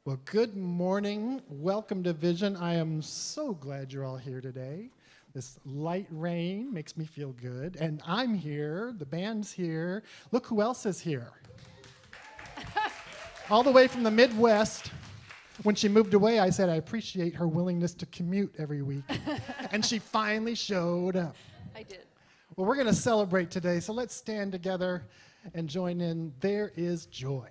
Well, good morning. Welcome to Vision. I am so glad you're all here today. This light rain makes me feel good. And I'm here. The band's here. Look who else is here. All the way from the Midwest. When she moved away, I said I appreciate her willingness to commute every week. And she finally showed up. I did. Well, we're going to celebrate today, so let's stand together and join in. There is joy.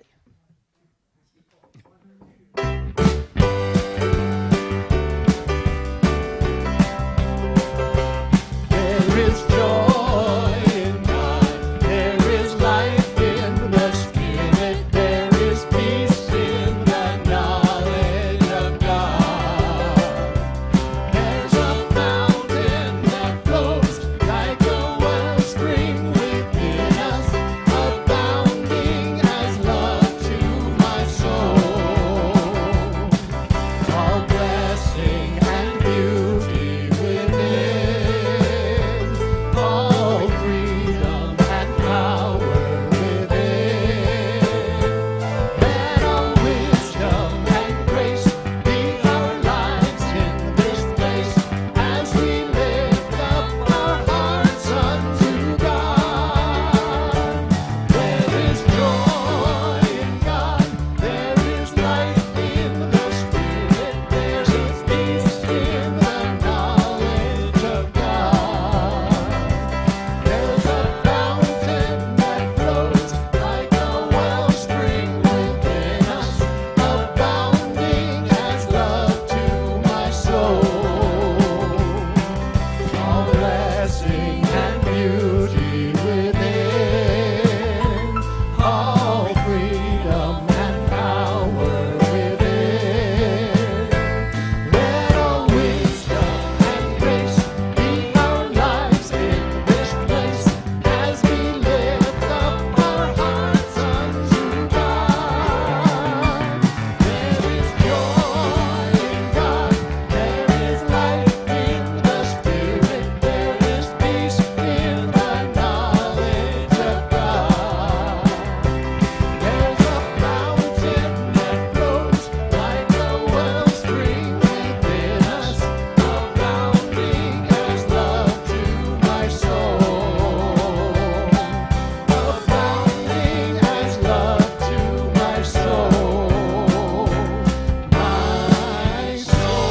There is joy in God. There is life in the Spirit. There is peace in the knowledge of God. There's a fountain that flows like a wellspring within us, abounding as love to my soul. All blessing and beauty within, all freedom and power within. Let all wisdom and grace be our lives in this place as we lift up our hearts unto God. There is joy in God, there is life in the Spirit, there is peace in the knowledge of God. There's a fountain that flows like a wellspring within us, abounding as love to my soul. All blessing and beauty within, all freedom and power within. Let all wisdom and grace be our lives in this place as we lift up our hearts unto God. There is joy in God, there is life in the Spirit, there is peace in the knowledge of God. There's a fountain that flows like a wellspring within us, abounding as love to my soul. Abounding as love to my soul. My soul.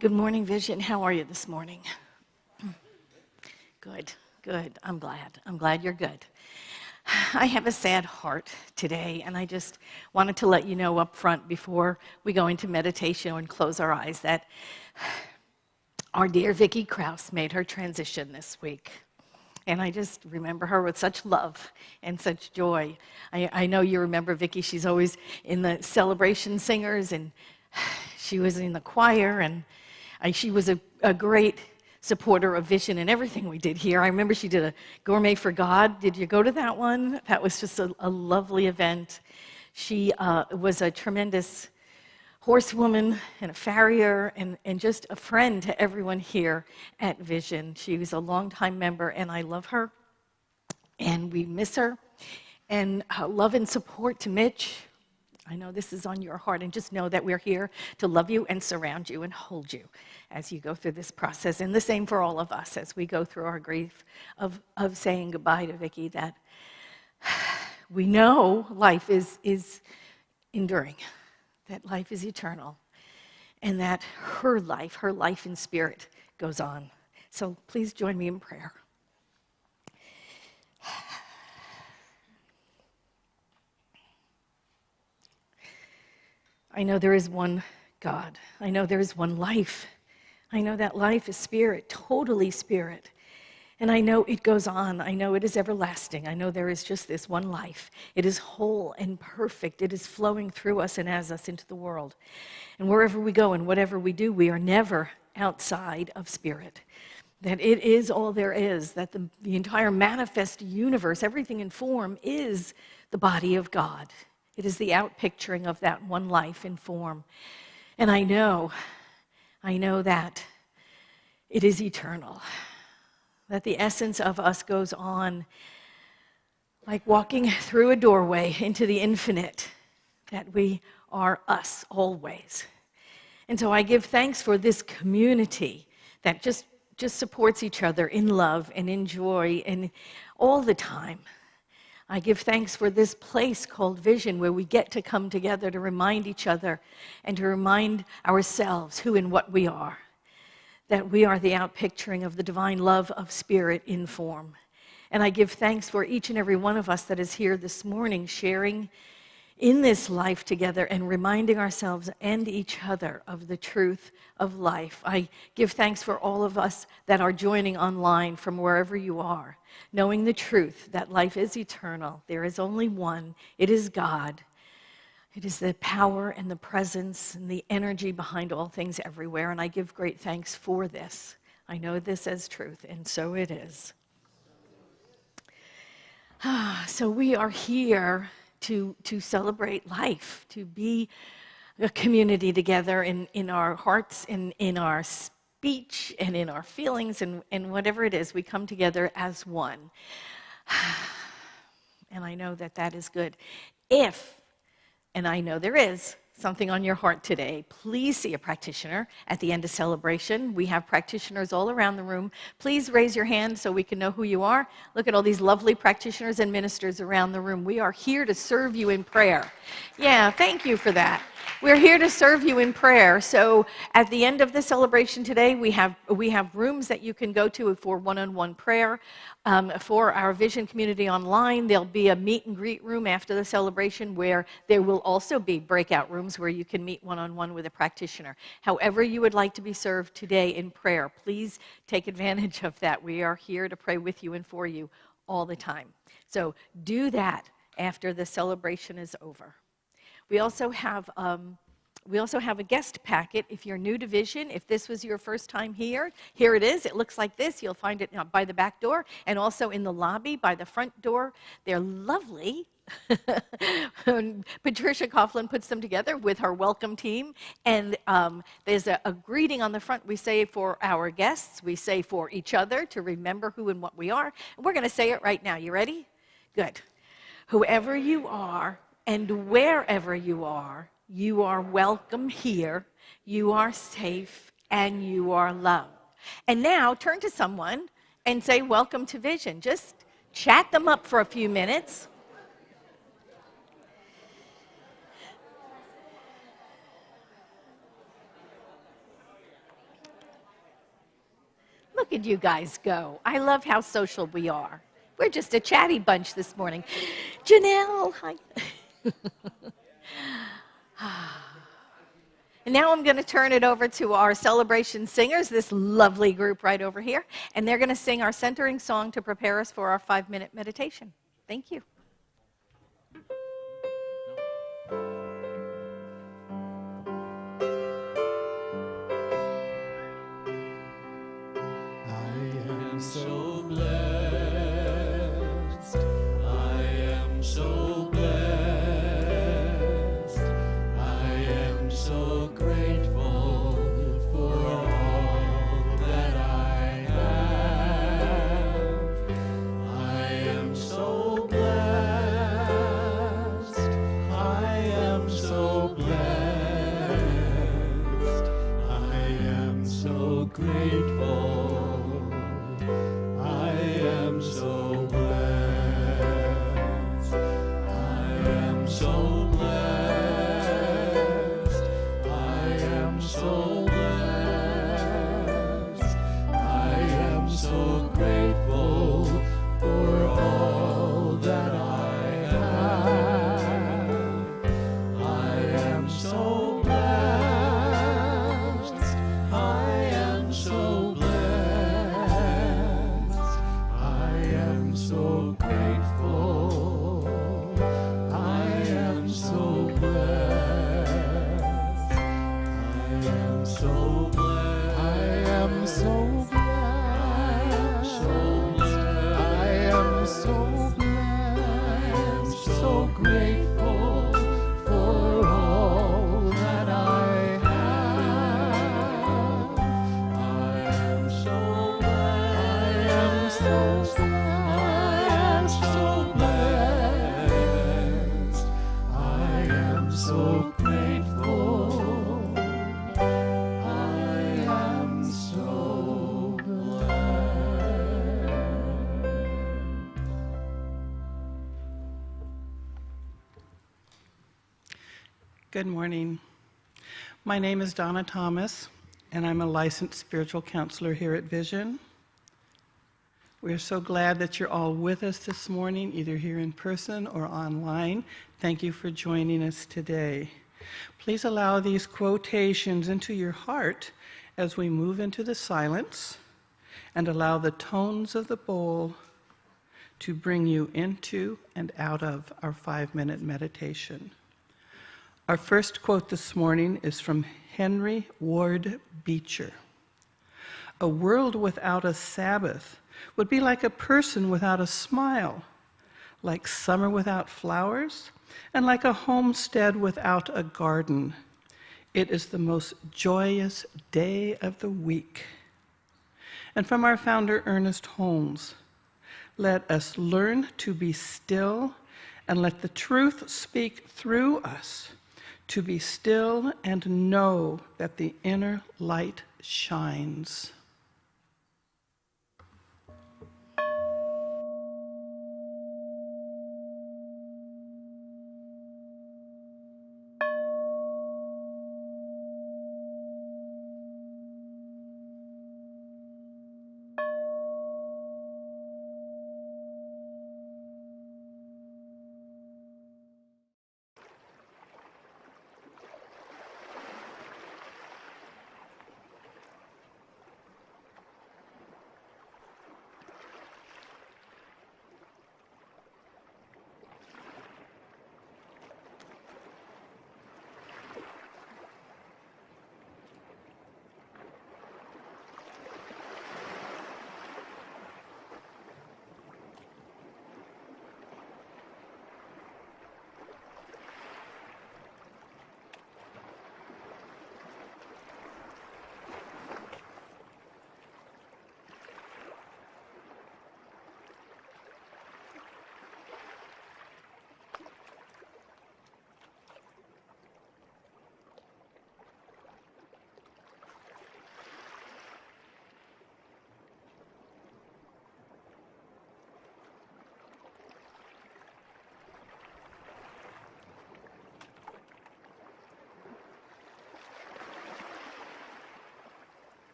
Good morning, Vision. How are you this morning? Good, good. I'm glad you're good. I have a sad heart today, and I just wanted to let you know up front before we go into meditation and close our eyes that our dear Vicki Krause made her transition this week. And I just remember her with such love and such joy. I know you remember Vicki. She's always in the celebration singers, and she was in the choir, and she was a great supporter of Vision and everything we did here. I remember she did a Gourmet for God. Did you go to that one? That was just a lovely event. She was a tremendous horsewoman and a farrier and just a friend to everyone here at Vision. She was a longtime member, and I love her, and we miss her. And love and support to Mitch. I know this is on your heart, and just know that we're here to love you and surround you and hold you as you go through this process. And the same for all of us as we go through our grief of saying goodbye to Vicki, that we know life is enduring, that life is eternal, and that her life in spirit goes on. So please join me in prayer. I know there is one God. I know there is one life. I know that life is spirit, totally spirit. And I know it goes on. I know it is everlasting. I know there is just this one life. It is whole and perfect. It is flowing through us and as us into the world. And wherever we go and whatever we do, we are never outside of spirit. That it is all there is, that the entire manifest universe, everything in form, is the body of God. It is the outpicturing of that one life in form. And I know that it is eternal, that the essence of us goes on like walking through a doorway into the infinite, that we are us always. And so I give thanks for this community that just supports each other in love and in joy and all the time. I give thanks for this place called Vision, where we get to come together to remind each other and to remind ourselves who and what we are, that we are the outpicturing of the divine love of Spirit in form. And I give thanks for each and every one of us that is here this morning, sharing in this life together and reminding ourselves and each other of the truth of life. I give thanks for all of us that are joining online from wherever you are, knowing the truth that life is eternal. There is only one. It is God. It is the power and the presence and the energy behind all things everywhere, and I give great thanks for this. I know this as truth, and so it is. So we are here to celebrate life, to be a community together in our hearts, in our speech, and in our feelings, and whatever it is, we come together as one. And I know that that is good. And I know there is something on your heart today, please see a practitioner at the end of celebration. We have practitioners all around the room. Please raise your hand so we can know who you are. Look at all these lovely practitioners and ministers around the room. We are here to serve you in prayer. Yeah, thank you for that. We're here to serve you in prayer. So at the end of the celebration today, we have rooms that you can go to for one-on-one prayer. For our Vision community online, there'll be a meet and greet room after the celebration where there will also be breakout rooms where you can meet one-on-one with a practitioner. However you would like to be served today in prayer, please take advantage of that. We are here to pray with you and for you all the time. So do that after the celebration is over. We also have a guest packet. If you're new to Vision, if this was your first time here it is. It looks like this. You'll find it by the back door and also in the lobby by the front door. They're lovely. Patricia Coughlin puts them together with her welcome team. And there's a greeting on the front. We say for our guests. We say for each other to remember who and what we are. And we're going to say it right now. You ready? Good. Whoever you are and wherever you are welcome here, you are safe, and you are loved. And now turn to someone and say, welcome to Vision. Just chat them up for a few minutes. Look at you guys go. I love how social we are. We're just a chatty bunch this morning. Janelle, hi. And now I'm going to turn it over to our celebration singers, this lovely group right over here, and they're going to sing our centering song to prepare us for our 5-minute meditation. Thank you. I am so blessed. I am so blessed. I am so grateful for all that I have. I am so blessed. I am so blessed. I am so grateful. I am so blessed. I am so blessed. I am so blessed. I am so grateful for all that I have. I am so blessed. I am so blessed. Good morning. My name is Donna Thomas, and I'm a licensed spiritual counselor here at Vision. We're so glad that you're all with us this morning, either here in person or online. Thank you for joining us today. Please allow these quotations into your heart as we move into the silence, and allow the tones of the bowl to bring you into and out of our 5-minute meditation. Our first quote this morning is from Henry Ward Beecher. A world without a Sabbath would be like a person without a smile, like summer without flowers, and like a homestead without a garden. It is the most joyous day of the week. And from our founder, Ernest Holmes, let us learn to be still and let the truth speak through us, to be still and know that the inner light shines.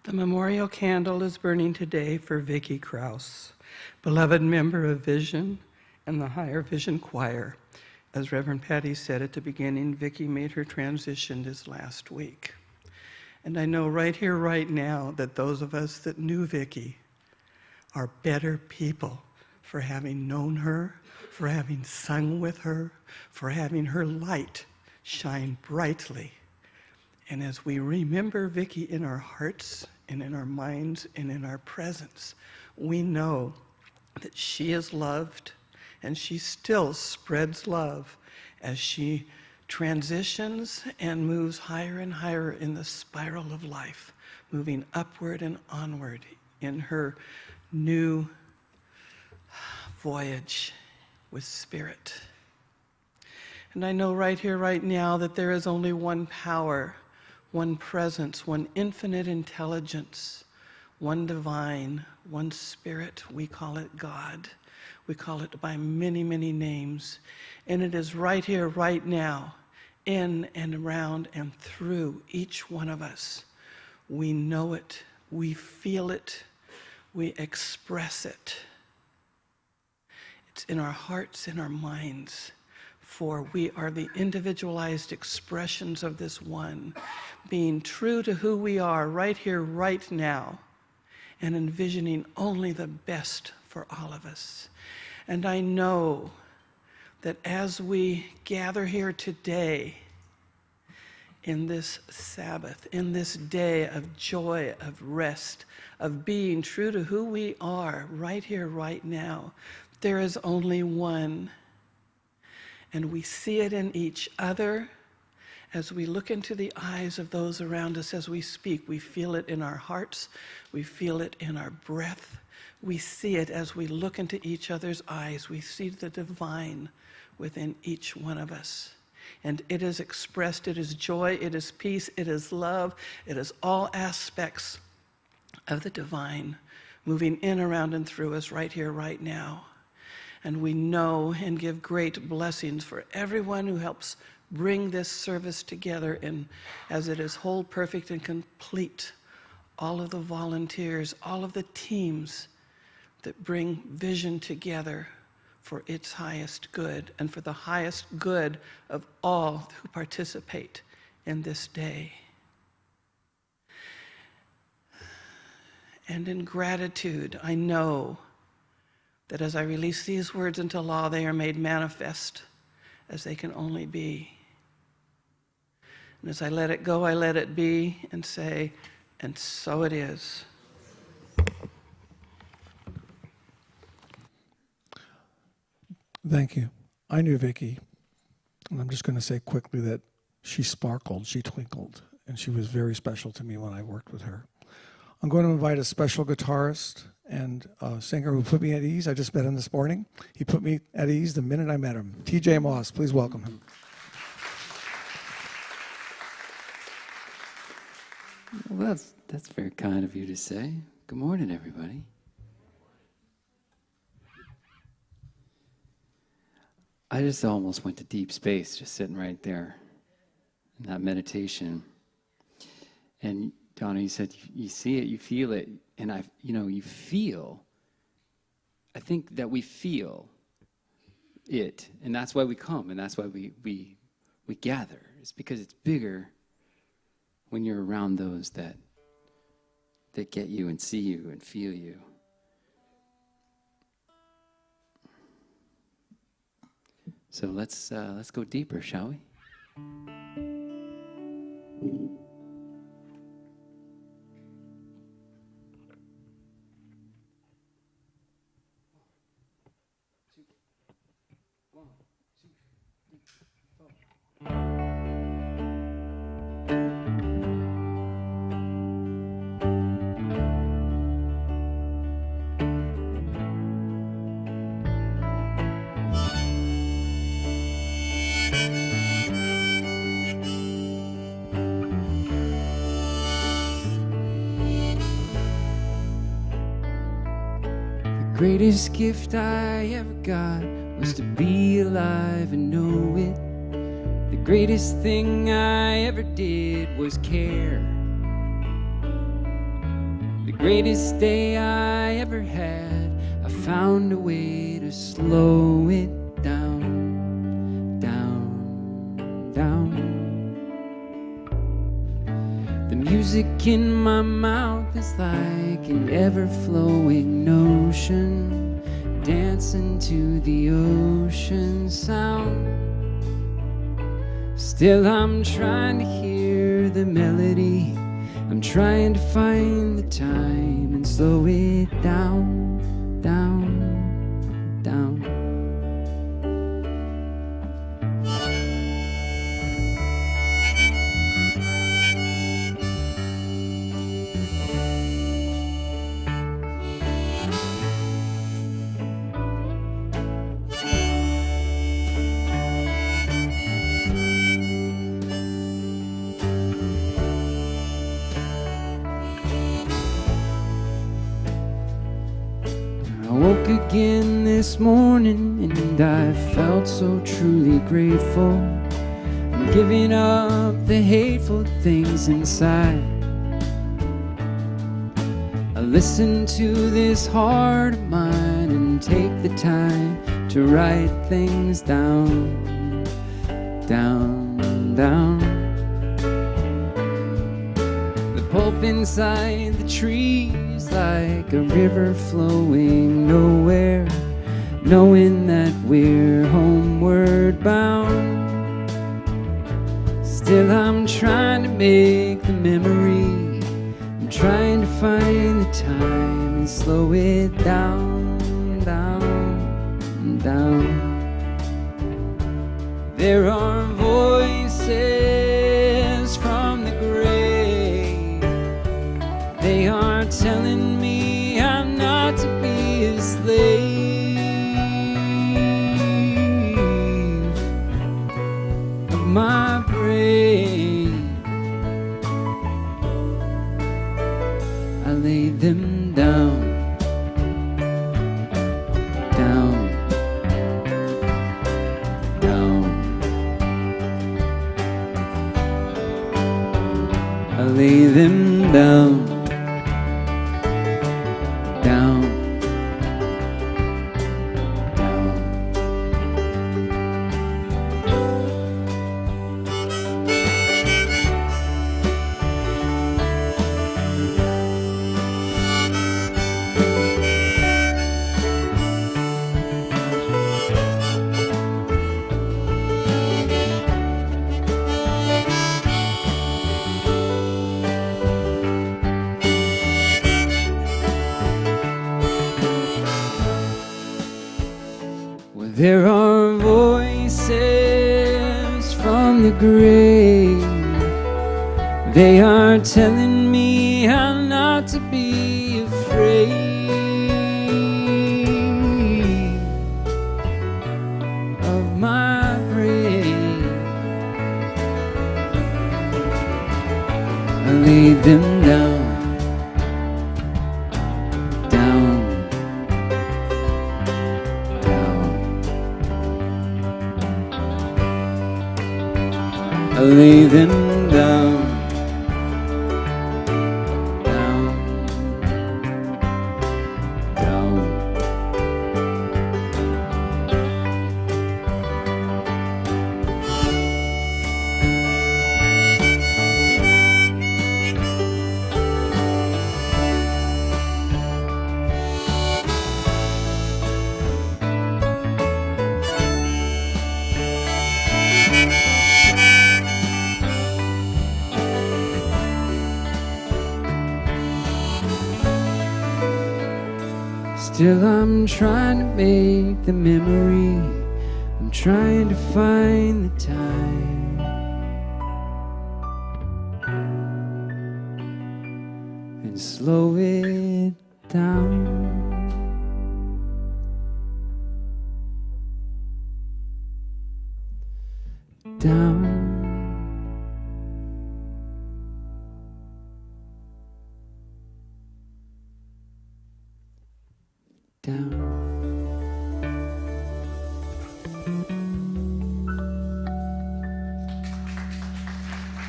The memorial candle is burning today for Vicki Krause, beloved member of Vision and the Higher Vision Choir. As Reverend Patti said at the beginning, Vicki made her transition this last week. And I know right here, right now, that those of us that knew Vicki are better people for having known her, for having sung with her, for having her light shine brightly. And as we remember Vicki in our hearts and in our minds and in our presence, we know that she is loved and she still spreads love as she transitions and moves higher and higher in the spiral of life, moving upward and onward in her new voyage with Spirit. And I know right here, right now, that there is only one power, one presence, one infinite intelligence, one divine, one Spirit. We call it God. We call it by many, many names. And it is right here, right now, in and around and through each one of us. We know it. We feel it. We express it. It's in our hearts, in our minds. For we are the individualized expressions of this one, being true to who we are right here, right now, and envisioning only the best for all of us. And I know that as we gather here today, in this Sabbath, in this day of joy, of rest, of being true to who we are right here, right now, there is only one. And we see it in each other as we look into the eyes of those around us as we speak. We feel it in our hearts. We feel it in our breath. We see it as we look into each other's eyes. We see the divine within each one of us. And it is expressed, it is joy, it is peace, it is love, it is all aspects of the divine moving in, around, and through us right here, right now. And we know and give great blessings for everyone who helps bring this service together and as it is whole, perfect, and complete. All of the volunteers, all of the teams that bring Vision together for its highest good and for the highest good of all who participate in this day. And in gratitude, I know that as I release these words into law, they are made manifest as they can only be. And as I let it go, I let it be and say, and so it is. Thank you. I knew Vicki, and I'm just going to say quickly that she sparkled, she twinkled, and she was very special to me when I worked with her. I'm going to invite a special guitarist and a singer who put me at ease. I just met him this morning. He put me at ease the minute I met him. TJ Moss, please welcome him. Well, that's very kind of you to say. Good morning, everybody. I just almost went to deep space, just sitting right there in that meditation. And Donna, you said you see it, you feel it, and you feel. I think that we feel it, and that's why we come, and that's why we gather. It's because it's bigger when you're around those that get you and see you and feel you. So let's go deeper, shall we? The greatest gift I ever got was to be alive and know it. The greatest thing I ever did was care. The greatest day I ever had, I found a way to slow it down, down, down. The music in my mouth is like an ever-flowing ocean, dancing to the ocean sound. Still I'm trying to hear the melody, I'm trying to find the time and slow it down, down, down. I woke again this morning and I felt so truly grateful. I'm giving up the hateful things inside. I listen to this heart of mine and take the time to write things down, down, down. The pulp inside the trees like a river flowing nowhere, knowing that we're homeward bound. Still I'm trying to make the memory, I'm trying to find the time and slow it down, down, down. There are voices from the grave, they are telling me I'm not to be a slave of my brain. I laid them down, down, down. I lay them down, down, down. Well, there are voices from the grave, they are telling me I'm not to be afraid of my brain. I laid them down, down, down. I lay them down, down, down. Still I'm trying to make the memory, I'm trying to find the time and slow it down. Down. Down.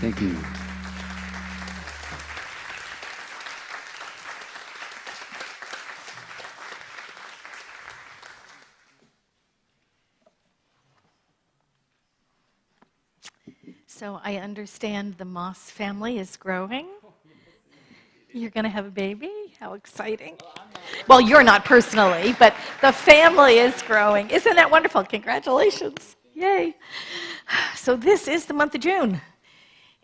Thank you. So I understand the Moss family is growing. You're going to have a baby? How exciting. Well, you're not personally, but the family is growing. Isn't that wonderful? Congratulations. Yay. So this is the month of June.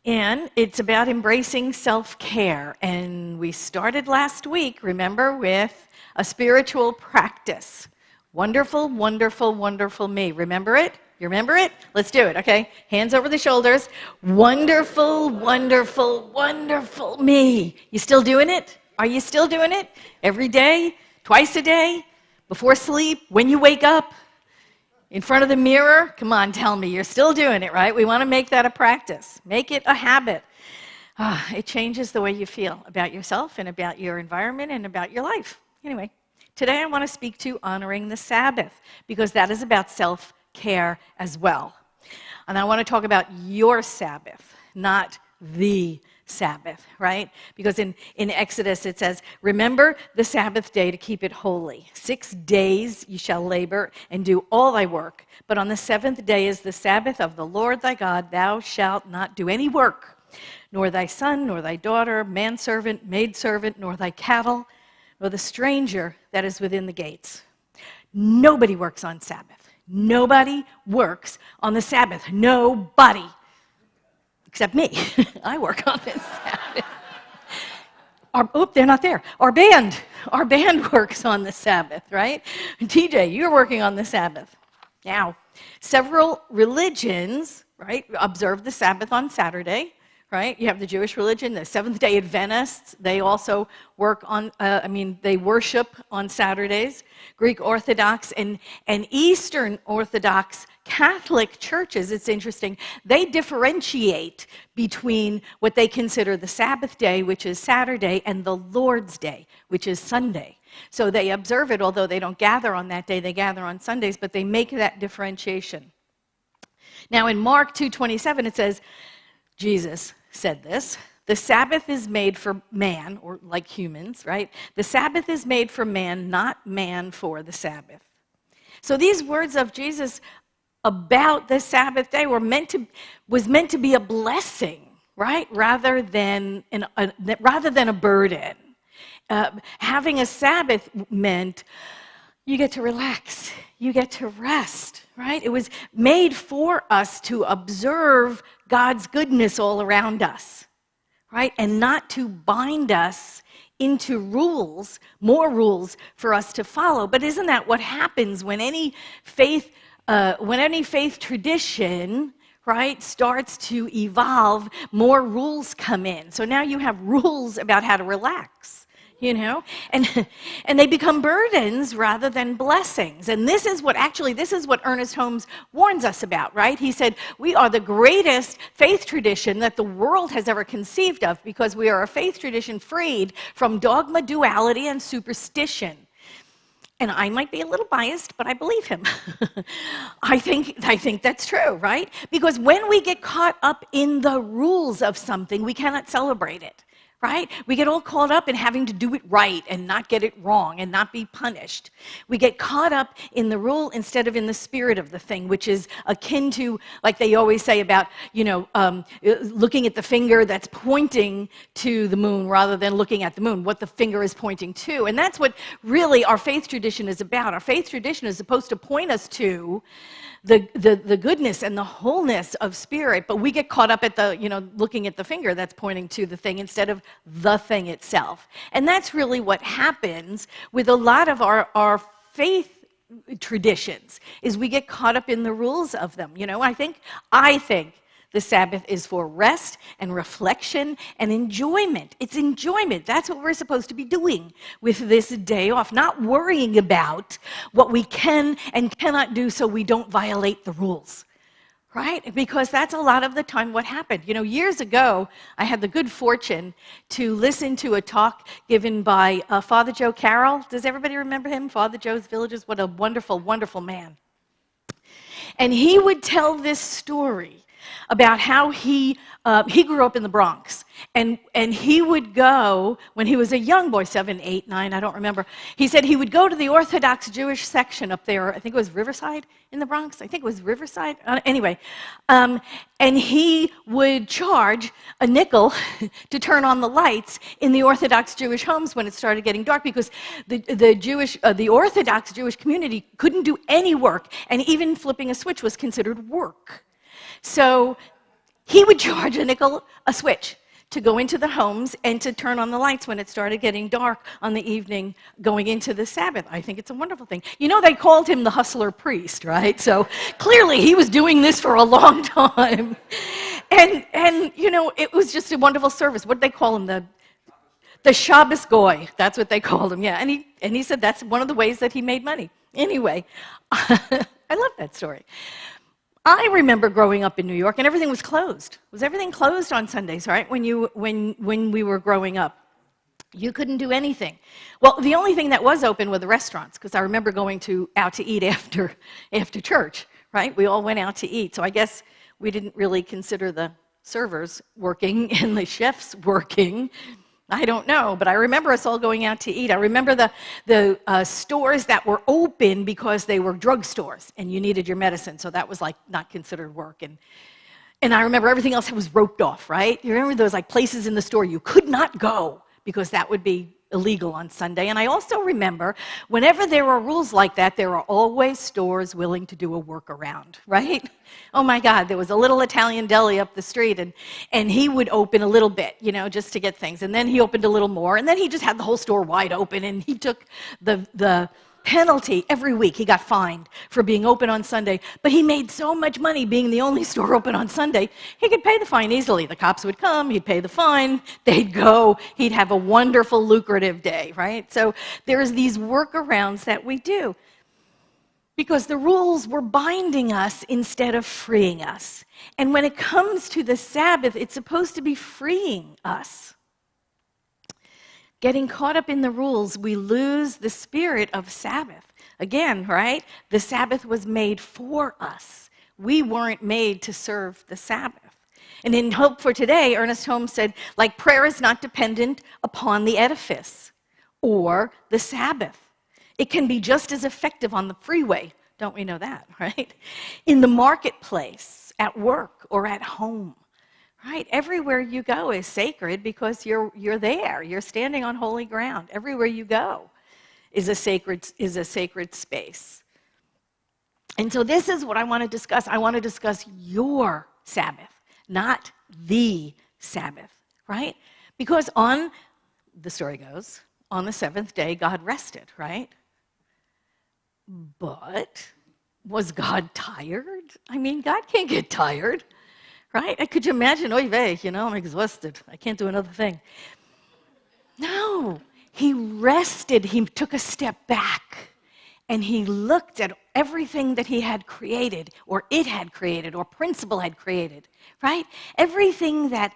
And it's about embracing self-care. And we started last week, remember, with a spiritual practice. Wonderful, wonderful, wonderful me. Remember it? You remember it? Let's do it, okay? Hands over the shoulders. Wonderful, wonderful, wonderful me. You still doing it? Are you still doing it? Every day? Twice a day? Before sleep? When you wake up? In front of the mirror? Come on, tell me. You're still doing it, right? We want to make that a practice. Make it a habit. It changes the way you feel about yourself and about your environment and about your life. Anyway, today I want to speak to honoring the Sabbath because that is about self-care as well. And I want to talk about your Sabbath, not the Sabbath, right? Because in Exodus it says, remember the Sabbath day to keep it holy. 6 days you shall labor and do all thy work. But on the 7th day is the Sabbath of the Lord thy God. Thou shalt not do any work, nor thy son, nor thy daughter, manservant, maidservant, nor thy cattle, nor the stranger that is within the gates. Nobody works on Sabbath. Nobody works on the Sabbath. Nobody. Except me. I work on this Sabbath. They're not there. Our band works on the Sabbath, right? TJ, you're working on the Sabbath. Now, several religions, right, observe the Sabbath on Saturday, right? You have the Jewish religion, the Seventh-day Adventists. They also work on, they worship on Saturdays. Greek Orthodox and Eastern Orthodox Catholic churches, it's interesting, they differentiate between what they consider the Sabbath day, which is Saturday, and the Lord's Day, which is Sunday. So they observe it, although they don't gather on that day, they gather on Sundays, but they make that differentiation. Now in Mark 2:27, it says, Jesus said this, the Sabbath is made for man, or like humans, right? The Sabbath is made for man, not man for the Sabbath. So these words of Jesus about the Sabbath day was meant to be a blessing, right? Rather than a burden. Having a Sabbath meant you get to relax, you get to rest, right? It was made for us to observe God's goodness all around us, right? And not to bind us into rules, more rules for us to follow. But isn't that what happens when any faith tradition, right, starts to evolve, more rules come in. So now you have rules about how to relax, you know, and they become burdens rather than blessings. And this is what Ernest Holmes warns us about, right? He said, we are the greatest faith tradition that the world has ever conceived of because we are a faith tradition freed from dogma, duality, and superstition. And I might be a little biased, but I believe him. I think that's true, right? Because when we get caught up in the rules of something, we cannot celebrate it, right? We get all caught up in having to do it right and not get it wrong and not be punished. We get caught up in the rule instead of in the spirit of the thing, which is akin to, like they always say about, looking at the finger that's pointing to the moon rather than looking at the moon, what the finger is pointing to. And that's what really our faith tradition is about. Our faith tradition is supposed to point us to the goodness and the wholeness of spirit, but we get caught up at looking at the finger that's pointing to the thing instead of the thing itself. And that's really what happens with a lot of our faith traditions, is we get caught up in the rules of them. I think the Sabbath is for rest and reflection and enjoyment. It's enjoyment. That's what we're supposed to be doing with this day off, not worrying about what we can and cannot do so we don't violate the rules, right? Because that's a lot of the time what happened. Years ago, I had the good fortune to listen to a talk given by Father Joe Carroll. Does everybody remember him? Father Joe's Villages? What a wonderful, wonderful man. And he would tell this story about how he grew up in the Bronx, And he would go, when he was a young boy, 7, 8, 9, I don't remember, he said he would go to the Orthodox Jewish section up there, I think it was Riverside in the Bronx, I think it was Riverside, anyway. And he would charge a nickel to turn on the lights in the Orthodox Jewish homes when it started getting dark, because the Orthodox Jewish community couldn't do any work, and even flipping a switch was considered work. So he would charge a nickel a switch to go into the homes and to turn on the lights when it started getting dark on the evening going into the Sabbath. I think it's a wonderful thing. You know, they called him the hustler priest, right? So clearly he was doing this for a long time. And you know, it was just a wonderful service. What did they call him? The Shabbos Goy. That's what they called him, yeah. And he said that's one of the ways that he made money. Anyway, I love that story. I remember growing up in New York, and everything was closed. Was everything closed on Sundays, right? When we were growing up, you couldn't do anything. Well, the only thing that was open were the restaurants, because I remember going out to eat after church, right? We all went out to eat. So I guess we didn't really consider the servers working and the chefs working. I don't know, but I remember us all going out to eat. I remember the stores that were open because they were drugstores and you needed your medicine, so that was like not considered work. And I remember everything else was roped off, right? You remember those like places in the store you could not go because that would be illegal on Sunday. And I also remember whenever there were rules like that, there are always stores willing to do a workaround, right? Oh my God, there was a little Italian deli up the street, and he would open a little bit, you know, just to get things. And then he opened a little more, and then he just had the whole store wide open, and he took the penalty every week. He got fined for being open on Sunday, but he made so much money being the only store open on Sunday, he could pay the fine easily. The cops would come, he'd pay the fine, they'd go, he'd have a wonderful, lucrative day, right? So there's these workarounds that we do because the rules were binding us instead of freeing us. And when it comes to the Sabbath, it's supposed to be freeing us. Getting caught up in the rules, we lose the spirit of Sabbath. Again, right? The Sabbath was made for us. We weren't made to serve the Sabbath. And in Hope for Today, Ernest Holmes said, like, prayer is not dependent upon the edifice or the Sabbath. It can be just as effective on the freeway. Don't we know that, right? In the marketplace, at work, or at home. Right? Everywhere you go is sacred because you're there. You're standing on holy ground. Everywhere you go is a sacred space. And so this is what I want to discuss. I want to discuss your Sabbath, not the Sabbath, right? Because the story goes, on the seventh day, God rested, right? But was God tired? I mean, God can't get tired. Right? Could you imagine, oy vey, you know, I'm exhausted. I can't do another thing. No, he rested. He took a step back and he looked at everything that he had created or it had created or principle had created, right? Everything that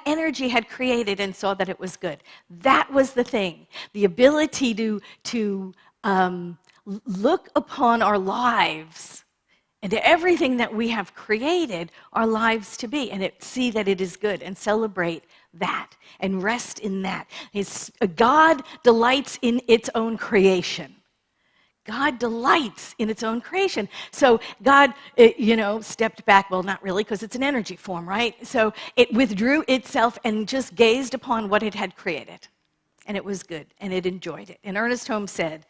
energy had created and saw that it was good. That was the thing. The ability to look upon our lives and to everything that we have created our lives to be, and see that it is good, and celebrate that, and rest in that. God delights in its own creation. God delights in its own creation. So God, stepped back. Well, not really, because it's an energy form, right? So it withdrew itself and just gazed upon what it had created. And it was good, and it enjoyed it. And Ernest Holmes said,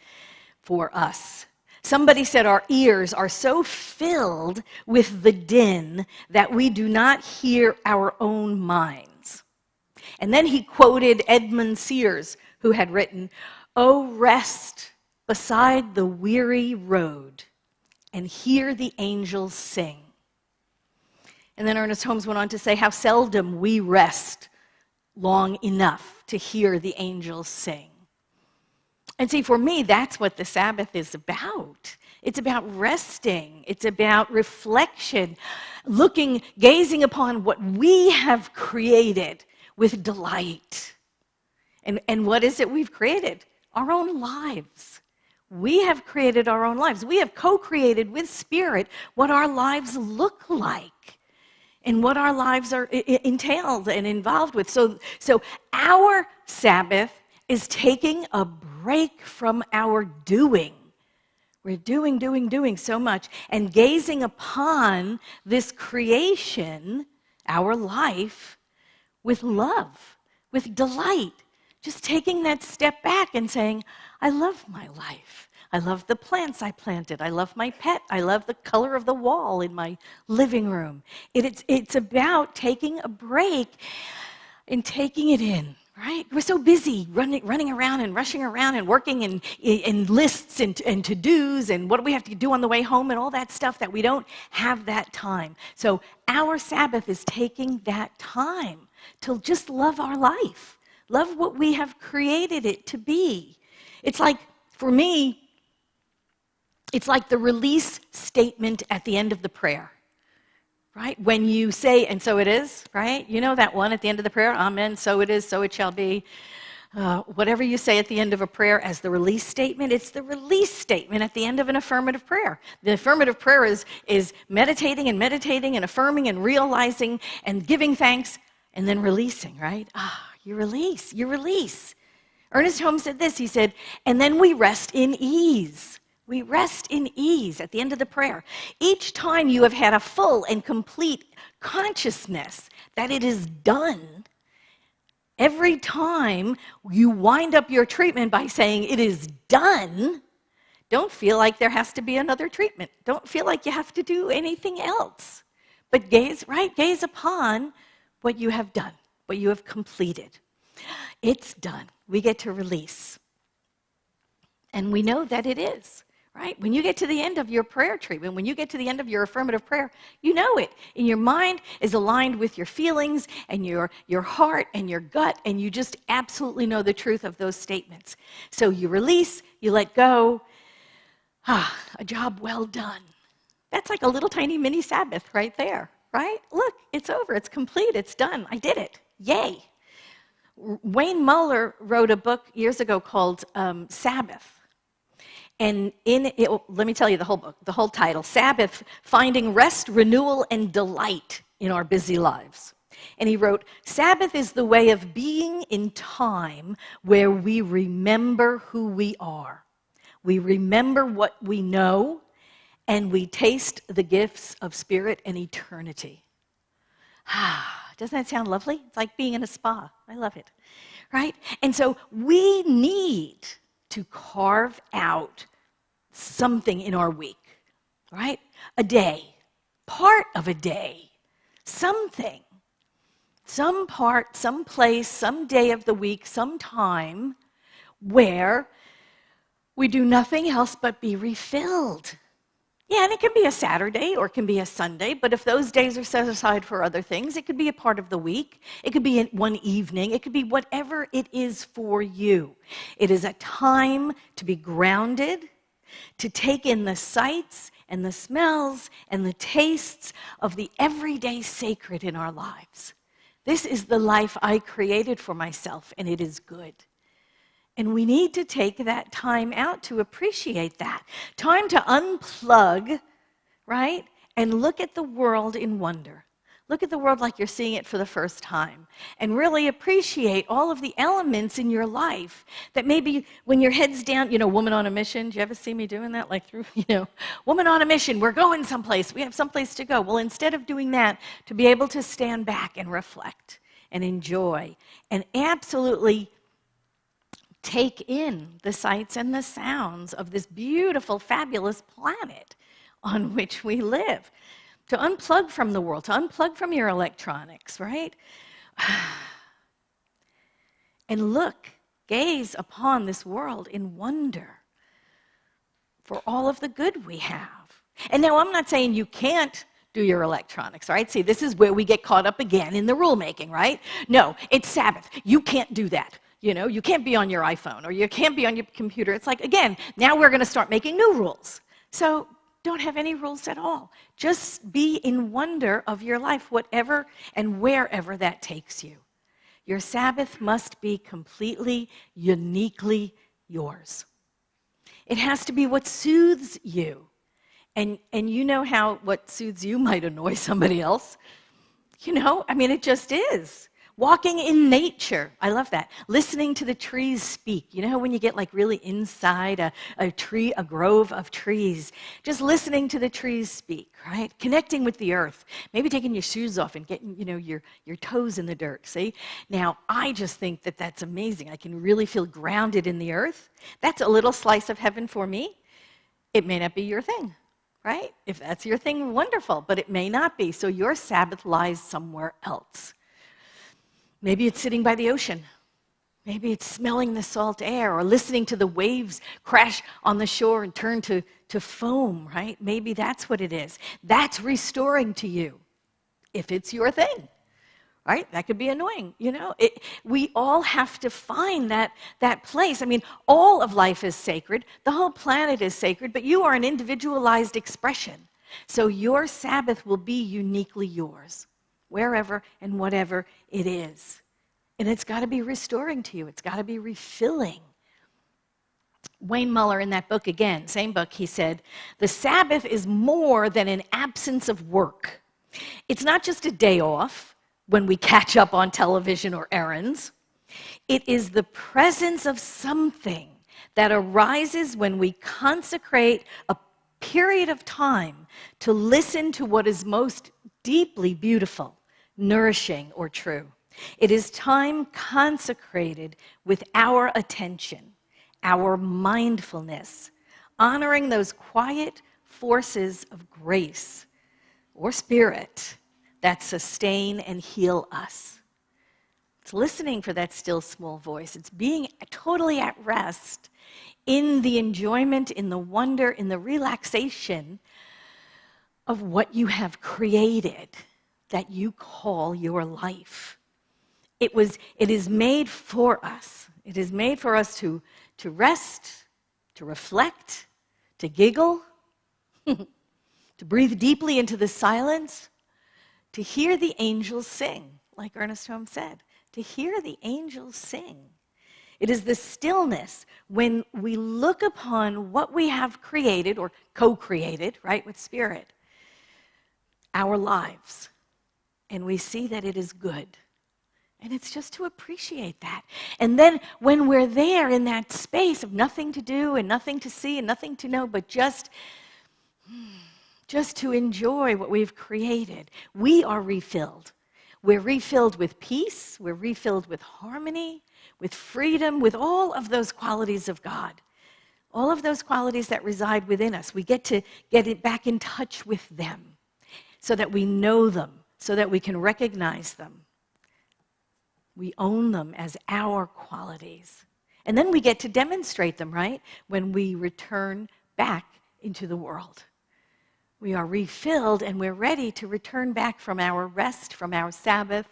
for us, somebody said our ears are so filled with the din that we do not hear our own minds. And then he quoted Edmund Sears, who had written, "Oh, rest beside the weary road and hear the angels sing." And then Ernest Holmes went on to say how seldom we rest long enough to hear the angels sing. And see, for me, that's what the Sabbath is about. It's about resting. It's about reflection, gazing upon what we have created with delight. And what is it we've created? Our own lives. We have created our own lives. We have co-created with Spirit what our lives look like. and what our lives are entailed and involved with. So our Sabbath is taking a break from our doing. We're doing so much and gazing upon this creation, our life, with love, with delight. Just taking that step back and saying, I love my life. I love the plants I planted. I love my pet. I love the color of the wall in my living room. It's about taking a break and taking it in, right? We're so busy running around and rushing around and working in lists and to-dos and what do we have to do on the way home and all that stuff that we don't have that time. So our Sabbath is taking that time to just love our life, love what we have created it to be. It's like, for me, it's like the release statement at the end of the prayer, right? When you say, and so it is, right? You know that one at the end of the prayer, amen, so it is, so it shall be. Whatever you say at the end of a prayer as the release statement, it's the release statement at the end of an affirmative prayer. The affirmative prayer is meditating and affirming and realizing and giving thanks and then releasing, right? You release. Ernest Holmes said this, he said, and then we rest in ease. We rest in ease at the end of the prayer. Each time you have had a full and complete consciousness that it is done, every time you wind up your treatment by saying it is done, don't feel like there has to be another treatment. Don't feel like you have to do anything else. But gaze upon what you have done, what you have completed. It's done. We get to release. And we know that it is. Right? When you get to the end of your prayer treatment, when you get to the end of your affirmative prayer, you know it. And your mind is aligned with your feelings and your heart and your gut, and you just absolutely know the truth of those statements. So you release, you let go. A job well done. That's like a little tiny mini Sabbath right there, right? Look, it's over, it's complete, it's done, I did it, yay. Wayne Muller wrote a book years ago called Sabbath. And in it, let me tell you the whole book, the whole title, Sabbath, Finding Rest, Renewal, and Delight in Our Busy Lives. And he wrote, Sabbath is the way of being in time where we remember who we are. We remember what we know, and we taste the gifts of spirit and eternity. Doesn't that sound lovely? It's like being in a spa. I love it, right? And so we need to carve out something in our week, right? A day, part of a day, something, some part, some place, some day of the week, some time where we do nothing else but be refilled. Yeah, and it can be a Saturday or it can be a Sunday, but if those days are set aside for other things, it could be a part of the week. It could be in one evening. It could be whatever it is for you. It is a time to be grounded, to take in the sights and the smells and the tastes of the everyday sacred in our lives. This is the life I created for myself, and it is good. And we need to take that time out to appreciate that. Time to unplug, right? And look at the world in wonder. Look at the world like you're seeing it for the first time. And really appreciate all of the elements in your life that maybe when your head's down, woman on a mission. Do you ever see me doing that? Like through, woman on a mission, we're going someplace. We have someplace to go. Well, instead of doing that, to be able to stand back and reflect and enjoy and absolutely take in the sights and the sounds of this beautiful, fabulous planet on which we live. To unplug from the world, to unplug from your electronics, right? And gaze upon this world in wonder for all of the good we have. And now I'm not saying you can't do your electronics, right? See, this is where we get caught up again in the rulemaking, right? No, it's Sabbath. You can't do that. You can't be on your iPhone or you can't be on your computer. It's like, again, now we're going to start making new rules. So don't have any rules at all. Just be in wonder of your life, whatever and wherever that takes you. Your Sabbath must be completely, uniquely yours. It has to be what soothes you. And you know how what soothes you might annoy somebody else. You know, I mean, it just is. Walking in nature. I love that. Listening to the trees speak. You know how when you get like really inside a tree, a grove of trees, just listening to the trees speak, right? Connecting with the earth. Maybe taking your shoes off and getting, you know, your toes in the dirt, see? Now, I just think that that's amazing. I can really feel grounded in the earth. That's a little slice of heaven for me. It may not be your thing, right? If that's your thing, wonderful, but it may not be. So your Sabbath lies somewhere else. Maybe it's sitting by the ocean. Maybe it's smelling the salt air or listening to the waves crash on the shore and turn to foam, right? Maybe that's what it is. That's restoring to you, if it's your thing, right? That could be annoying, you know? We all have to find that place. I mean, all of life is sacred. The whole planet is sacred, but you are an individualized expression. So your Sabbath will be uniquely yours, wherever and whatever it is. And it's got to be restoring to you. It's got to be refilling. Wayne Muller, in that book again, same book, he said, the Sabbath is more than an absence of work. It's not just a day off when we catch up on television or errands. It is the presence of something that arises when we consecrate a period of time to listen to what is most deeply beautiful, nourishing, or true. It is time consecrated with our attention, our mindfulness, honoring those quiet forces of grace or spirit that sustain and heal us. It's listening for that still small voice. It's being totally at rest in the enjoyment, in the wonder, in the relaxation of what you have created that you call your life. It is made for us. It is made for us to rest, to reflect, to giggle, to breathe deeply into the silence, to hear the angels sing, like Ernest Holmes said, to hear the angels sing. It is the stillness when we look upon what we have created or co-created, right, with Spirit, our lives, and we see that it is good. And it's just to appreciate that. And then when we're there in that space of nothing to do and nothing to see and nothing to know, but just to enjoy what we've created, we are refilled. We're refilled with peace. We're refilled with harmony, with freedom, with all of those qualities of God. All of those qualities that reside within us. We get to get it back in touch with them so that we know them, so that we can recognize them. We own them as our qualities. And then we get to demonstrate them, right? When we return back into the world. We are refilled and we're ready to return back from our rest, from our Sabbath,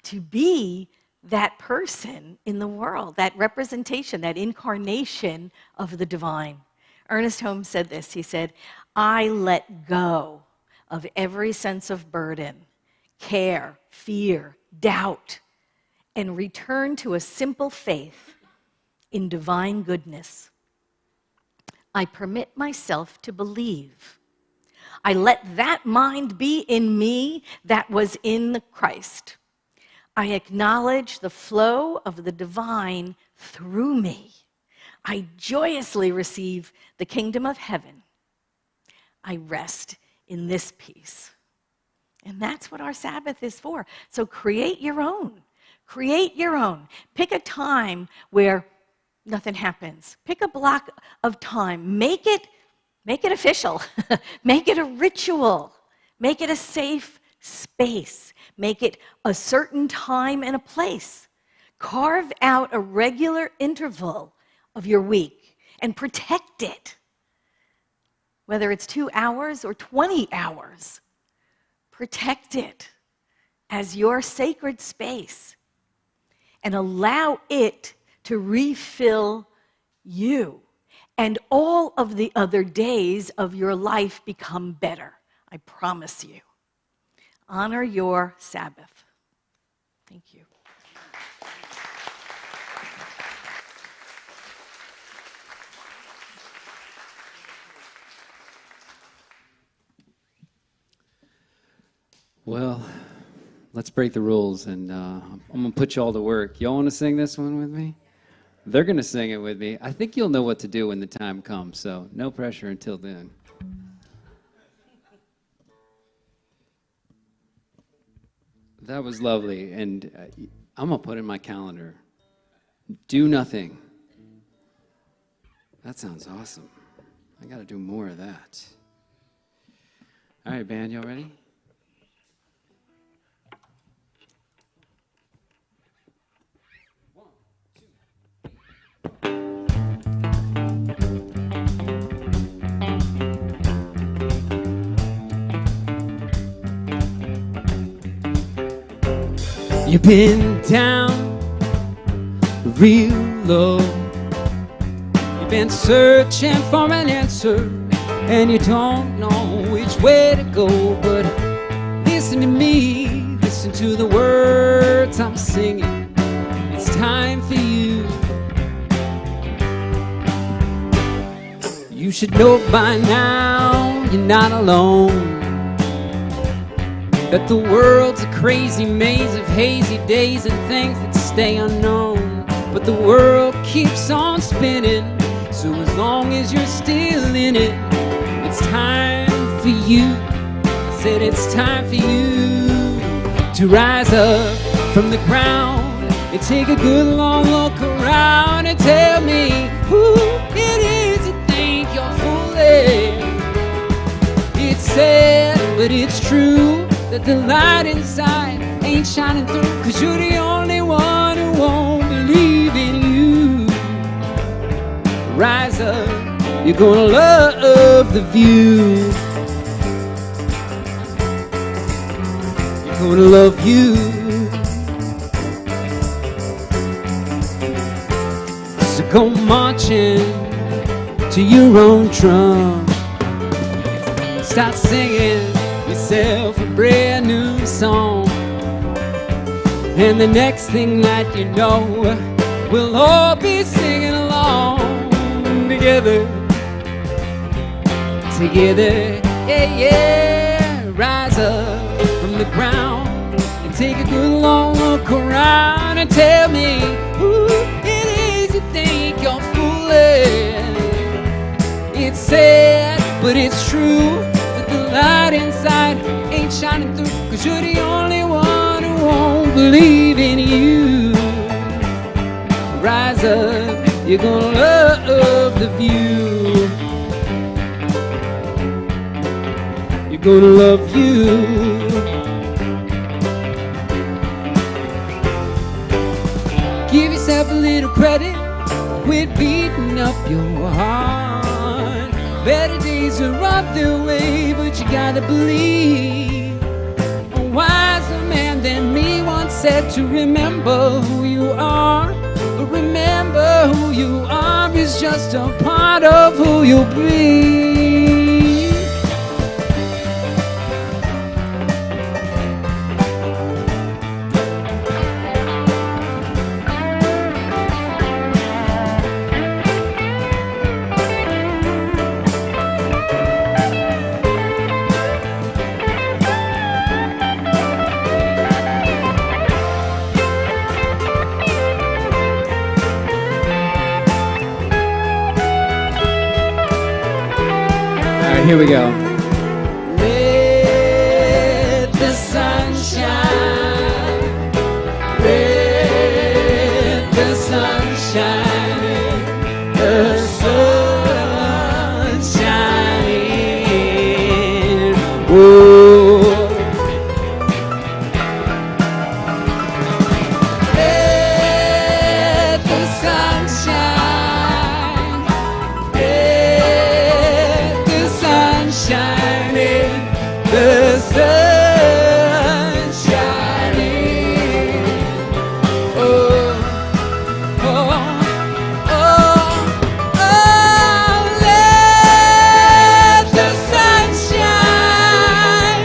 to be that person in the world, that representation, that incarnation of the divine. Ernest Holmes said this. He said, I let go of every sense of burden, care, fear, doubt, and return to a simple faith in divine goodness. I permit myself to believe. I let that mind be in me that was in the Christ. I acknowledge the flow of the divine through me. I joyously receive the kingdom of heaven. I rest in this peace. And that's what our Sabbath is for. So create your own. Create your own. Pick a time where nothing happens. Pick a block of time. Make it official. Make it a ritual. Make it a safe space. Make it a certain time and a place. Carve out a regular interval of your week and protect it. Whether it's 2 hours or 20 hours, protect it as your sacred space and allow it to refill you. And all of the other days of your life become better. I promise you. Honor your Sabbath. Thank you. Well, let's break the rules, and I'm going to put you all to work. Y'all want to sing this one with me? They're going to sing it with me. I think you'll know what to do when the time comes, so no pressure until then. That was lovely, and I'm going to put in my calendar, do nothing. That sounds awesome. I got to do more of that. All right, band, y'all ready? You've been down real low. You've been searching for an answer, and you don't know which way to go. But listen to me, listen to the words I'm singing. It's time for you. You should know by now you're not alone, that the world's a crazy maze of hazy days and things that stay unknown. But the world keeps on spinning, so as long as you're still in it, it's time for you. I said it's time for you to rise up from the ground and take a good long look around and tell me who it is you think you're fooling. It's sad, but it's true, that the light inside ain't shining through, 'cause you're the only one who won't believe in you. Rise up, you're gonna love the view. You're gonna love you. So go marching to your own drum. Start singing yourself a brand new song, and the next thing that you know, we'll all be singing along together, yeah, yeah. Rise up from the ground and take a good long look around and tell me who it is you think you're fooling. It's sad, but it's true, the light inside ain't shining through, 'cause you're the only one who won't believe in you. Rise up, you're gonna love the view. You're gonna love you. Give yourself a little credit, quit beating up your heart. Better days are on their way, but you gotta believe. A wiser man than me once said to remember who you are. But remember who you are is just a part of who you'll be. Here we go. Let the sun shine. Let the sun shine. The sun shining. Oh. Let the sun shine. Shining, the sun shining. Oh, oh, oh, oh, let the sun shine.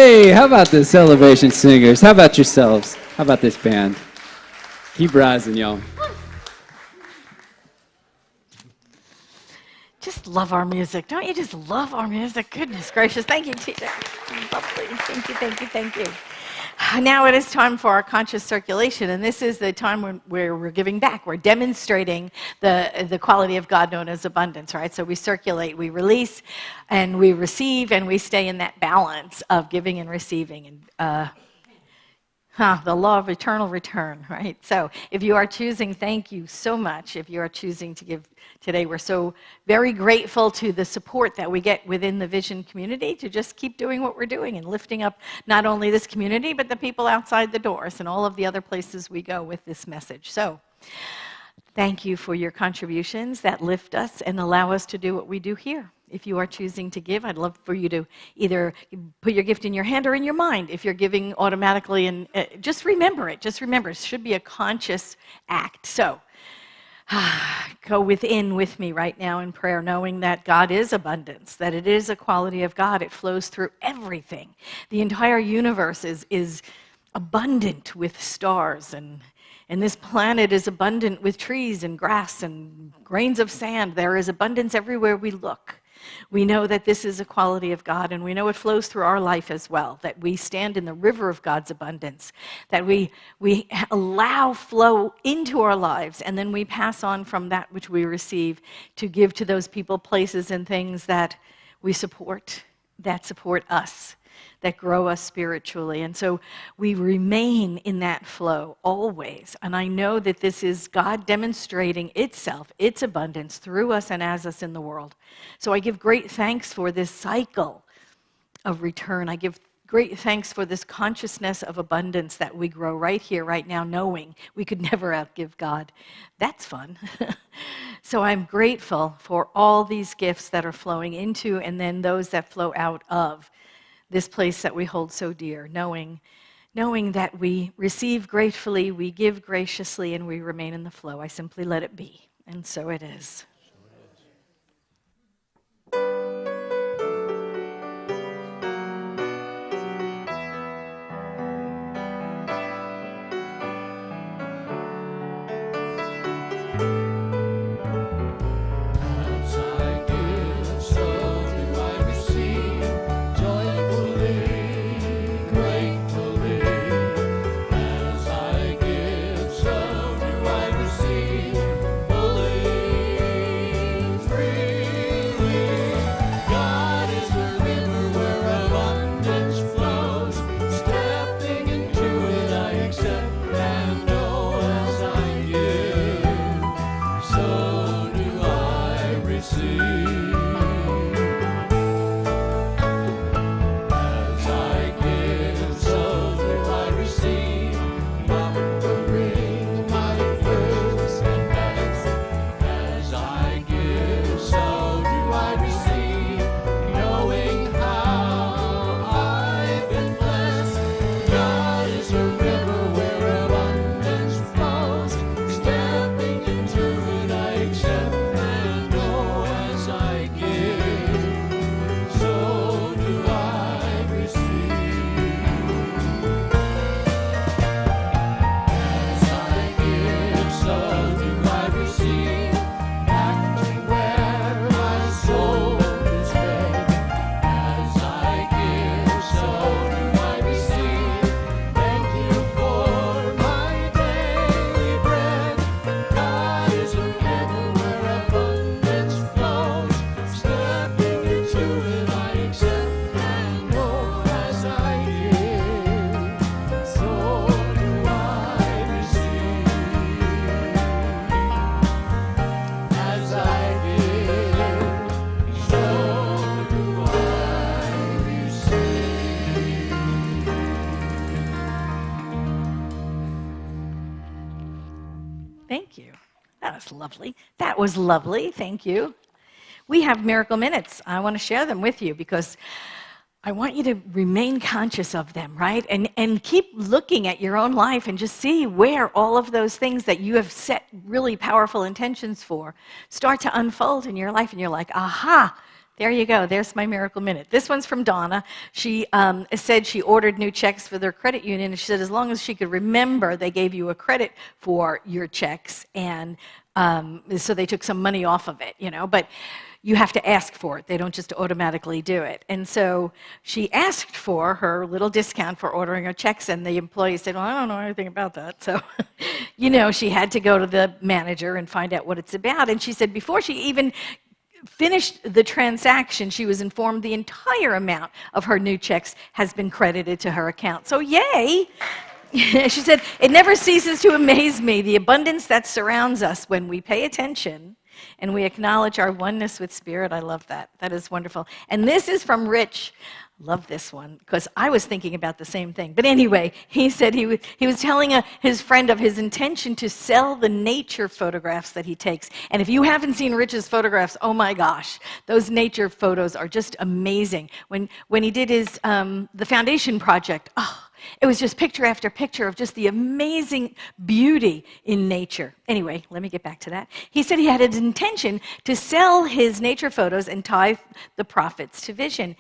Hey, how about the Celebration Singers? How about yourselves? How about this band? Keep rising, y'all. Just love our music. Don't you just love our music? Goodness gracious. Thank you, Tina. Lovely. Thank you, thank you, thank you. Now it is time for our conscious circulation, and this is the time where we're giving back. We're demonstrating the quality of God known as abundance, right? So we circulate, we release, and we receive, and we stay in that balance of giving and receiving. And the law of eternal return, right? So if you are choosing, thank you so much. If you are choosing to give today, we're so very grateful to the support that we get within the Vision community to just keep doing what we're doing and lifting up not only this community, but the people outside the doors and all of the other places we go with this message. So thank you for your contributions that lift us and allow us to do what we do here. If you are choosing to give, I'd love for you to either put your gift in your hand or in your mind. If you're giving automatically, and just remember it. Just remember, it should be a conscious act. So go within with me right now in prayer, knowing that God is abundance, that it is a quality of God. It flows through everything. The entire universe is abundant with stars, and this planet is abundant with trees and grass and grains of sand. There is abundance everywhere we look. We know that this is a quality of God, and we know it flows through our life as well, that we stand in the river of God's abundance, that we allow flow into our lives, and then we pass on from that which we receive to give to those people, places, and things that we support, that support us, that grow us spiritually. And so we remain in that flow always. And I know that this is God demonstrating itself, its abundance through us and as us in the world. So I give great thanks for this cycle of return. I give great thanks for this consciousness of abundance that we grow right here, right now, knowing we could never outgive God. That's fun. So I'm grateful for all these gifts that are flowing into, and then those that flow out of this place that we hold so dear, knowing that we receive gratefully, we give graciously, and we remain in the flow. I simply let it be, and so it is. Thank you. That was lovely. That was lovely. Thank you. We have miracle minutes. I want to share them with you because I want you to remain conscious of them, right? And keep looking at your own life and just see where all of those things that you have set really powerful intentions for start to unfold in your life. And you're like, aha, There you go. There's my miracle minute. This one's from Donna. She said she ordered new checks for their credit union, and she said as long as she could remember, they gave you a credit for your checks, and so they took some money off of it, but you have to ask for it. They don't just automatically do it. And so she asked for her little discount for ordering her checks, and the employee said, well, I don't know anything about that. So, she had to go to the manager and find out what it's about. And she said before she even finished the transaction, she was informed the entire amount of her new checks has been credited to her account. So yay! She said, it never ceases to amaze me, the abundance that surrounds us when we pay attention and we acknowledge our oneness with Spirit. I love that. That is wonderful. And this is from Rich. Love this one, because I was thinking about the same thing. But anyway, he said he was telling his friend of his intention to sell the nature photographs that he takes. And if you haven't seen Rich's photographs, oh my gosh, those nature photos are just amazing. When he did his the foundation project, it was just picture after picture of just the amazing beauty in nature. Anyway, let me get back to that. He said he had an intention to sell his nature photos and tie the profits to Vision.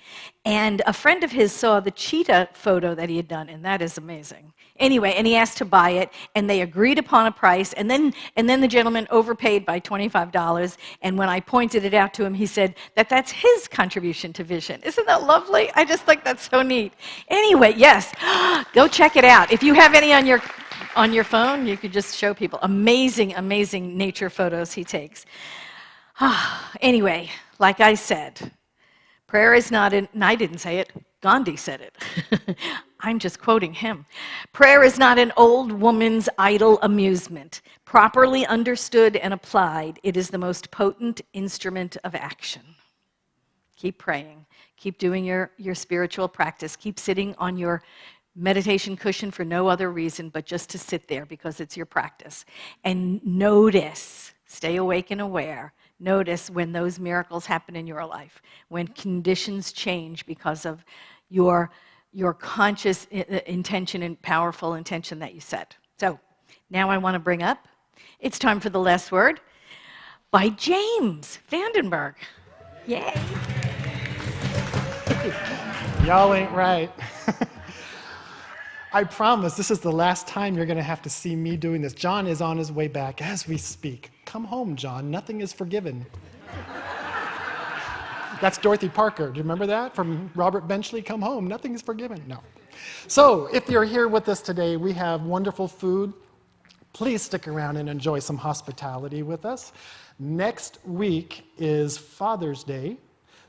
And a friend of his saw the cheetah photo that he had done, and that is amazing. Anyway, and he asked to buy it, and they agreed upon a price, and then the gentleman overpaid by $25, and when I pointed it out to him, he said that's his contribution to Vision. Isn't that lovely? I just think that's so neat. Anyway, yes, go check it out. If you have any on your phone, you could just show people. Amazing, amazing nature photos he takes. Anyway, like I said, prayer is not and I didn't say it, Gandhi said it. I'm just quoting him. Prayer is not an old woman's idle amusement. Properly understood and applied, it is the most potent instrument of action. Keep praying. Keep doing your spiritual practice. Keep sitting on your meditation cushion for no other reason but just to sit there because it's your practice. And notice, stay awake and aware, notice when those miracles happen in your life, when conditions change because of your conscious intention and powerful intention that you set. So now I want to bring up, it's time for the last word by James Vandenberg. Yay. Y'all ain't right. I promise this is the last time you're going to have to see me doing this. John is on his way back as we speak. Come home, John. Nothing is forgiven. That's Dorothy Parker. Do you remember that from Robert Benchley? Come home. Nothing is forgiven. No. So if you're here with us today, we have wonderful food. Please stick around and enjoy some hospitality with us. Next week is Father's Day.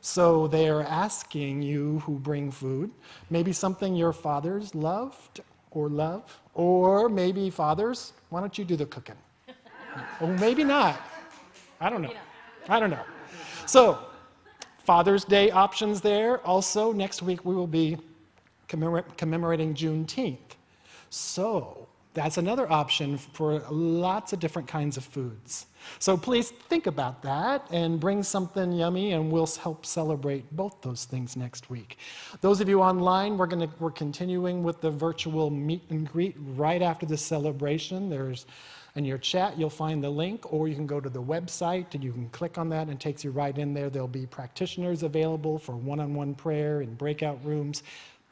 So they are asking you who bring food, maybe something your fathers loved or love, or maybe fathers, why don't you do the cooking? Or maybe not. I don't know. So Father's Day options there. Also, next week we will be commemorating Juneteenth. So that's another option for lots of different kinds of foods. So please think about that and bring something yummy, and we'll help celebrate both those things next week. Those of you online, we're continuing with the virtual meet and greet right after the celebration. In your chat, you'll find the link, or you can go to the website and you can click on that and it takes you right in there. There'll be practitioners available for one-on-one prayer in breakout rooms.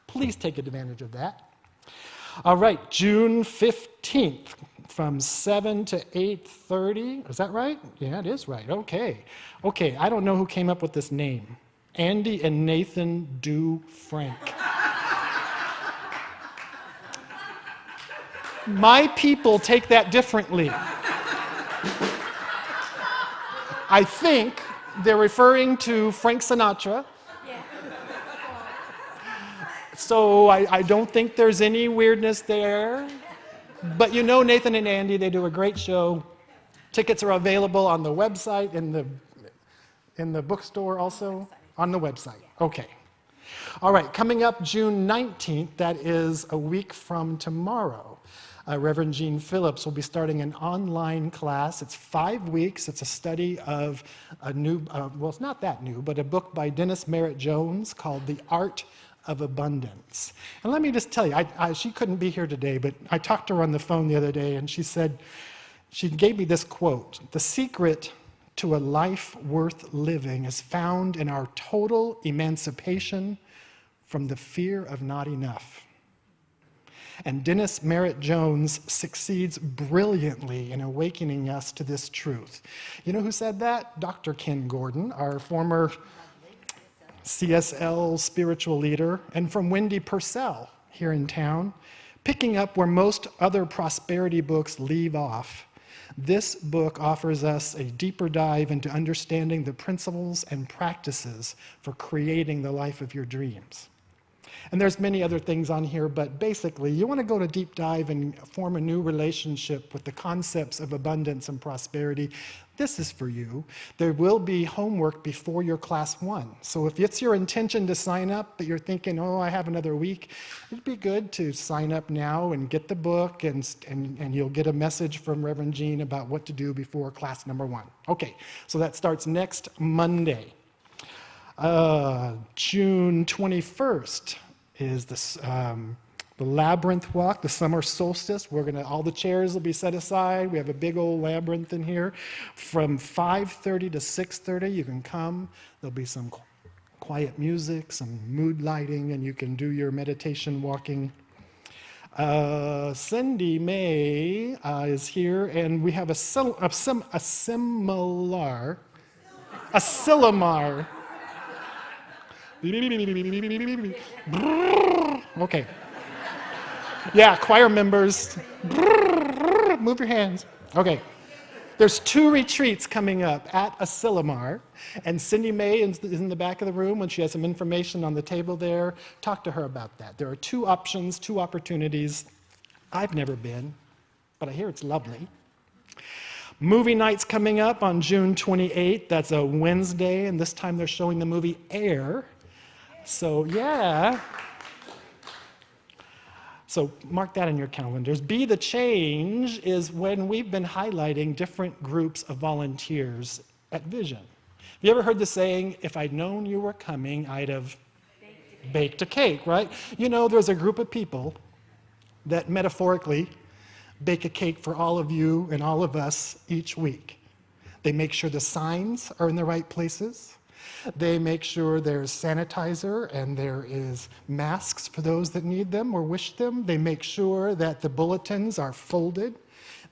Please take advantage of that. All right, June 15th from 7 to 8:30. Is that right? Yeah, it is right. Okay, I don't know who came up with this name. Andy and Nathan Do Frank. My people take that differently. I think they're referring to Frank Sinatra. So I don't think there's any weirdness there. But you know Nathan and Andy, they do a great show. Tickets are available on the website, in the bookstore also, on the website. Okay. All right, coming up June 19th, that is a week from tomorrow. Reverend Gene Phillips will be starting an online class. It's 5 weeks. It's a study of a new, well, it's not that new, but a book by Dennis Merritt Jones called The Art of Abundance. And let me just tell you, she couldn't be here today, but I talked to her on the phone the other day, and she said, she gave me this quote: "The secret to a life worth living is found in our total emancipation from the fear of not enough. And Dennis Merritt Jones succeeds brilliantly in awakening us to this truth. You know who said that? Dr. Ken Gordon, our former CSL spiritual leader, and from Wendy Purcell here in town, picking up where most other prosperity books leave off. This book offers us a deeper dive into understanding the principles and practices for creating the life of your dreams. And there's many other things on here, but basically, you want to go to deep dive and form a new relationship with the concepts of abundance and prosperity. This is for you. There will be homework before your class 1. So if it's your intention to sign up, but you're thinking, oh, I have another week, it'd be good to sign up now and get the book, and you'll get a message from Reverend Jean about what to do before class number 1. Okay, so that starts next Monday. June 21st is the Labyrinth Walk, the summer solstice. All the chairs will be set aside. We have a big old labyrinth in here. From 5:30 to 6:30, you can come. There'll be some quiet music, some mood lighting, and you can do your meditation walking. Cindy May is here, and we have a Sillamar. Okay. Yeah, choir members. Move your hands. Okay. There's 2 retreats coming up at Asilomar, and Cindy May is in the back of the room when she has some information on the table there. Talk to her about that. There are 2 options, 2 opportunities. I've never been, but I hear it's lovely. Movie night's coming up on June 28th. That's a Wednesday, and this time they're showing the movie Air. So, yeah. So mark that in your calendars. Be the Change is when we've been highlighting different groups of volunteers at Vision. Have you ever heard the saying, if I'd known you were coming, I'd have baked a cake, right? You know, there's a group of people that metaphorically bake a cake for all of you and all of us each week. They make sure the signs are in the right places. They make sure there's sanitizer and there is masks for those that need them or wish them. They make sure that the bulletins are folded.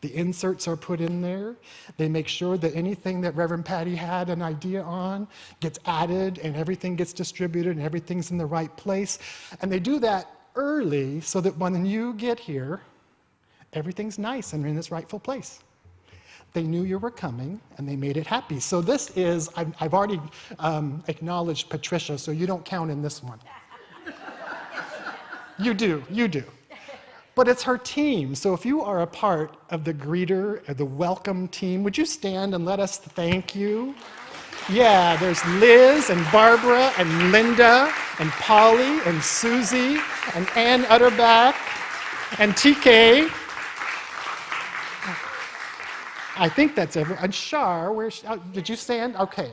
The inserts are put in there. They make sure that anything that Reverend Patti had an idea on gets added and everything gets distributed and everything's in the right place. And they do that early so that when you get here, everything's nice and in its rightful place. They knew you were coming, and they made it happy. So this is, I've already acknowledged Patricia, so you don't count in this one. You do. But it's her team. So if you are a part of the greeter, the welcome team, would you stand and let us thank you? Yeah, there's Liz and Barbara and Linda and Polly and Susie and Ann Utterback and TK. I think that's everyone. And Shar, did you stand? Okay.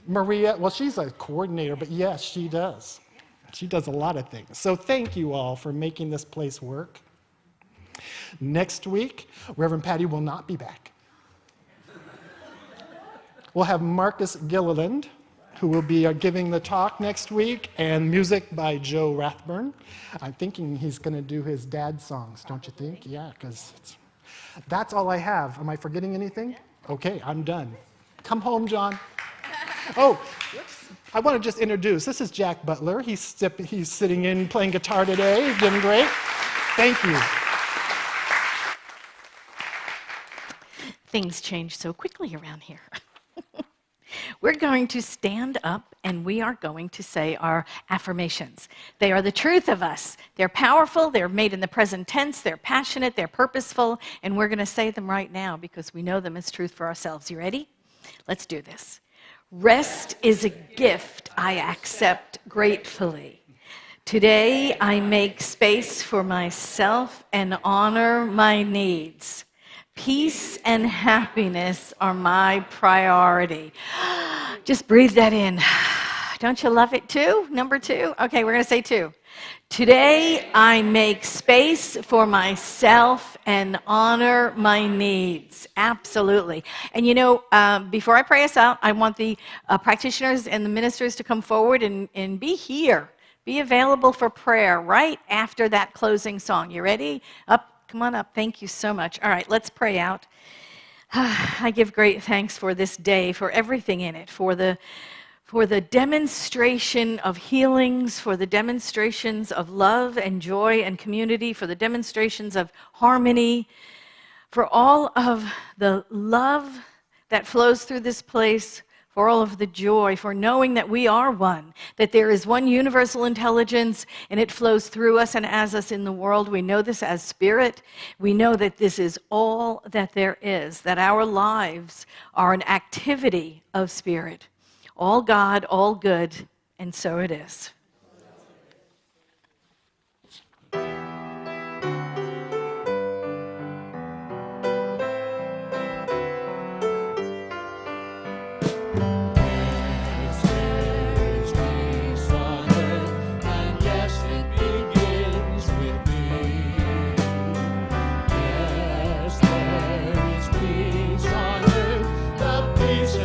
Maria, well, she's a coordinator, but yes, she does. She does a lot of things. So thank you all for making this place work. Next week, Reverend Patti will not be back. We'll have Marcus Gilliland, who will be giving the talk next week, and music by Joe Rathburn. I'm thinking he's going to do his dad songs, don't you think? Yeah, because that's all I have. Am I forgetting anything? Okay, I'm done. Come home, John. Oh, I want to just introduce. This is Jack Butler. He's sitting in playing guitar today. He's doing great. Thank you. Things change so quickly around here. We're going to stand up and we are going to say our affirmations. They are the truth of us. They're powerful, they're made in the present tense, they're passionate, they're purposeful, and we're going to say them right now because we know them as truth for ourselves. You ready? Let's do this. Rest is a gift I accept gratefully. Today I make space for myself and honor my needs. Peace and happiness are my priority. Just breathe that in. Don't you love it too? Number 2? Okay, we're going to say 2. Today I make space for myself and honor my needs. Absolutely. And you know, before I pray us out, I want the practitioners and the ministers to come forward and be here. Be available for prayer right after that closing song. You ready? Up, come on up. Thank you so much. All right, let's pray out. I give great thanks for this day, for everything in it, for the demonstration of healings, for the demonstrations of love and joy and community, for the demonstrations of harmony, for all of the love that flows through this place, for all of the joy, for knowing that we are one, that there is one universal intelligence and it flows through us and as us in the world. We know this as spirit. We know that this is all that there is, that our lives are an activity of spirit. All God, all good, and so it is. Peace